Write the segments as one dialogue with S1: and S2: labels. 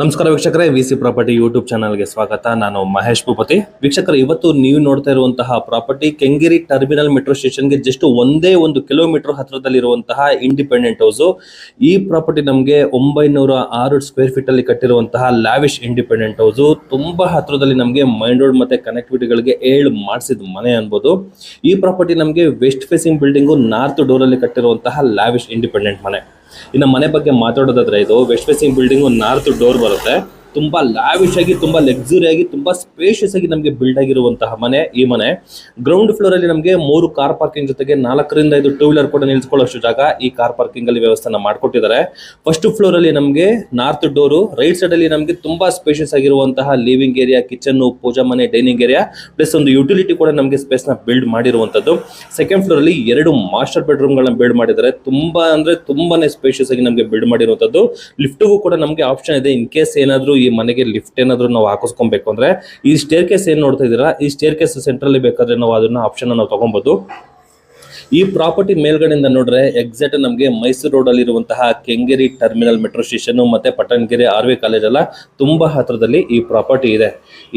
S1: ನಮಸ್ಕಾರ ವೀಕ್ಷಕರೇ, VC property YouTube ಚಾನಲ್ಗೆ ಸ್ವಾಗತ. ನಾನು ಮಹೇಶ್ ಭೂಪತಿ. ವೀಕ್ಷಕರೇ, ಇವತ್ತು ನೀವು ನೋಡ್ತಾ ಇರುವಂತಹ ಪ್ರಾಪರ್ಟಿ ಕೆಂಗೇರಿ ಟರ್ಮಿನಲ್ ಮೆಟ್ರೋ ಸ್ಟೇಷನ್ಗೆ ಜಸ್ಟ್ ಒಂದೇ 1 ಕಿಲೋಮೀಟರ್ ಹತ್ತಿರದಲ್ಲಿರುವಂತಹ ಇಂಡಿಪೆಂಡೆಂಟ್ ಹೌಸು. ಈ ಪ್ರಾಪರ್ಟಿ ನಮಗೆ 906 ಸ್ಕ್ವೇರ್ ಫೀಟ್ ಅಲ್ಲಿ ಕಟ್ಟಿರುವಂತಹ ಲ್ಯಾವಿಶ್ ಇಂಡಿಪೆಂಡೆಂಟ್ ಹೌಸು. ತುಂಬಾ ಹತ್ತಿರದಲ್ಲಿ ನಮಗೆ ಮೈನ್ ರೋಡ್ ಮತ್ತೆ ಕನೆಕ್ಟಿವಿಟಿಗಳಿಗೆ ಮಾಡಿಸಿದ ಮನೆ ಅನ್ಬೋದು. ಈ ಪ್ರಾಪರ್ಟಿ ನಮಗೆ west facing building north door ಅಲ್ಲಿ ಕಟ್ಟಿರುವಂತಹ ಲ್ಯಾವಿಶ್ ಇಂಡಿಪೆಂಡೆಂಟ್ ಮನೆ. ಇನ್ನು ಮನೆ ಬಗ್ಗೆ ಮಾತಾಡೋದಾದ್ರೆ, ಇದು west facing building north door ಬರುತ್ತೆ. ತುಂಬಾ ಲ್ಯಾವಿಶ್ ಆಗಿ, ತುಂಬಾ ಲಕ್ಸುರಿ ಆಗಿ, ತುಂಬಾ ಸ್ಪೇಷಿಯಸ್ ಆಗಿ ನಮಗೆ ಬಿಲ್ಡ್ ಆಗಿರುವಂತಹ ಮನೆ. ಈ ಮನೆ ಗ್ರೌಂಡ್ ಫ್ಲೋರ್ ಅಲ್ಲಿ ನಮಗೆ 3 ಕಾರ್ ಪಾರ್ಕಿಂಗ್ ಜೊತೆಗೆ 4 ರಿಂದ 5 ಟೂ ವೀಲರ್ ಕೂಡ ನಿಲ್ಸ್ಕೊಳ್ಳೋಷ್ಟು ಜಾಗ ಈ ಕಾರ್ ಪಾರ್ಕಿಂಗ್ ಅಲ್ಲಿ ವ್ಯವಸ್ಥೆನ ಮಾಡ್ಕೊಟ್ಟಿದ್ದಾರೆ. ಫಸ್ಟ್ ಫ್ಲೋರ್ ಅಲ್ಲಿ ನಮಗೆ ನಾರ್ತ್ ಡೋರು, ರೈಟ್ ಸೈಡ್ ಅಲ್ಲಿ ನಮಗೆ ತುಂಬಾ ಸ್ಪೇಷಿಯಸ್ ಆಗಿರುವಂತಹ ಲಿವಿಂಗ್ ಏರಿಯಾ, ಕಿಚನ್, ಪೂಜಾ ಮನೆ, ಡೈನಿಂಗ್ ಏರಿಯಾ ಪ್ಲಸ್ ಒಂದು ಯುಟಿಲಿಟಿ ಕೂಡ ನಮಗೆ ಸ್ಪೇಸ್ ನ ಬಿಲ್ಡ್ ಮಾಡಿರುವಂತದ್ದು. ಸೆಕೆಂಡ್ ಫ್ಲೋರ್ ಅಲ್ಲಿ 2 ಮಾಸ್ಟರ್ ಬೆಡ್ರೂಮ್ ಗಳನ್ನ ಬಿಲ್ಡ್ ಮಾಡಿದ್ದಾರೆ. ತುಂಬಾನೇ ಸ್ಪೇಷಿಯಸ್ ಆಗಿ ನಮಗೆ ಬಿಲ್ಡ್ ಮಾಡಿರುವಂತದ್ದು. ಲಿಫ್ಟ್ಗೂ ಕೂಡ ನಮಗೆ ಆಪ್ಷನ್ ಇದೆ. ಇನ್ ಕೇಸ್ ಏನಾದ್ರೂ ಈ ಮನೆಗೆ ಲಿಫ್ಟ್ ಏನಾದ್ರೂ ನಾವು ಹಾಕಿಸ್ಕೊಬೇಕು ಅಂದ್ರೆ, ಈ ಸ್ಟೇರ್ ಕೇಸ್ ಏನ್ ನೋಡ್ತಾ ಇದೀರಾ, ಈ ಸ್ಟೇರ್ ಕೇಸ್ ಸೆಂಟ್ರಲ್ಲಿ ಬೇಕಾದ್ರೆ ನಾವು ಅದನ್ನ ಆಪ್ಷನ್ ನಾವು ತಗೊಬಹುದು. ಈ ಪ್ರಾಪರ್ಟಿ ಮೇಲ್ಗಡೆಯಿಂದ ನೋಡ್ರೆ ಎಕ್ಸಾಕ್ಟ್ ನಮಗೆ ಮೈಸೂರು ರೋಡ್ ಅಲ್ಲಿ ಇರುವಂತಹ ಕೆಂಗೇರಿ ಟರ್ಮಿನಲ್ ಮೆಟ್ರೋ ಸ್ಟೇಷನ್ ಮತ್ತೆ ಪಟ್ಟಣಗೆರೆ RV ಕಾಲೇಜ್ ಎಲ್ಲ ತುಂಬಾ ಹತ್ರದಲ್ಲಿ ಈ ಪ್ರಾಪರ್ಟಿ ಇದೆ.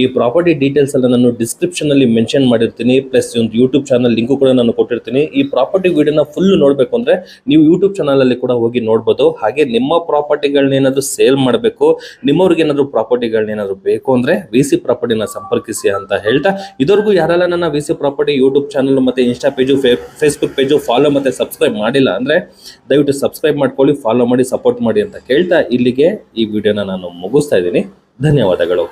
S1: ಈ ಪ್ರಾಪರ್ಟಿ ಡೀಟೇಲ್ಸ್ ಎಲ್ಲ ನಾನು ಡಿಸ್ಕ್ರಿಪ್ಷನ್ ಅಲ್ಲಿ ಮೆನ್ಷನ್ ಮಾಡಿರ್ತೀನಿ. ಪ್ಲಸ್ ಒಂದು ಯೂಟ್ಯೂಬ್ ಚಾನಲ್ ಲಿಂಕ್ ಕೂಡ ನಾನು ಕೊಟ್ಟಿರ್ತೀನಿ. ಈ ಪ್ರಾಪರ್ಟಿ ವಿಡಿಯೋನ ಫುಲ್ ನೋಡ್ಬೇಕು ಅಂದ್ರೆ ನೀವು ಯೂಟ್ಯೂಬ್ ಚಾನಲ್ ಅಲ್ಲಿ ಕೂಡ ಹೋಗಿ ನೋಡ್ಬೋದು. ಹಾಗೆ ನಿಮ್ಮ ಪ್ರಾಪರ್ಟಿಗಳನ್ನೇನಾದ್ರೂ ಸೇಲ್ ಮಾಡಬೇಕು, ನಿಮ್ಮವ್ರಿಗೆ ಏನಾದ್ರು ಪ್ರಾಪರ್ಟಿಗಳನ್ನೇನಾದ್ರು ಬೇಕು ಅಂದ್ರೆ ವಿಸಿ ಪ್ರಾಪರ್ಟಿನ ಸಂಪರ್ಕಿಸಿ ಅಂತ ಹೇಳ್ತಾ, ಇದುವರೆಗೂ ಯಾರೆಲ್ಲ ನನ್ನ ವಿಸಿ ಪ್ರಾಪರ್ಟಿ ಯೂಟ್ಯೂಬ್ ಚಾನಲ್ ಮತ್ತೆ insta page, Facebook page follow ಮತ್ತೆ ಸಬ್ಸ್ಕ್ರೈಬ್ ಮಾಡಿಲ್ಲ ಅಂದ್ರೆ ದಯವಿಟ್ಟು ಸಬ್ಸ್ಕ್ರೈಬ್ ಮಾಡ್ಕೊಳ್ಳಿ, ಫಾಲೋ ಮಾಡಿ, ಸಪೋರ್ಟ್ ಮಾಡಿ ಅಂತ ಕೇಳ್ತಾ ಇಲ್ಲಿಗೆ ಈ ವಿಡಿಯೋನ ನಾನು ಮುಗಿಸ್ತಾ ಇದ್ದೀನಿ. ಧನ್ಯವಾದಗಳು.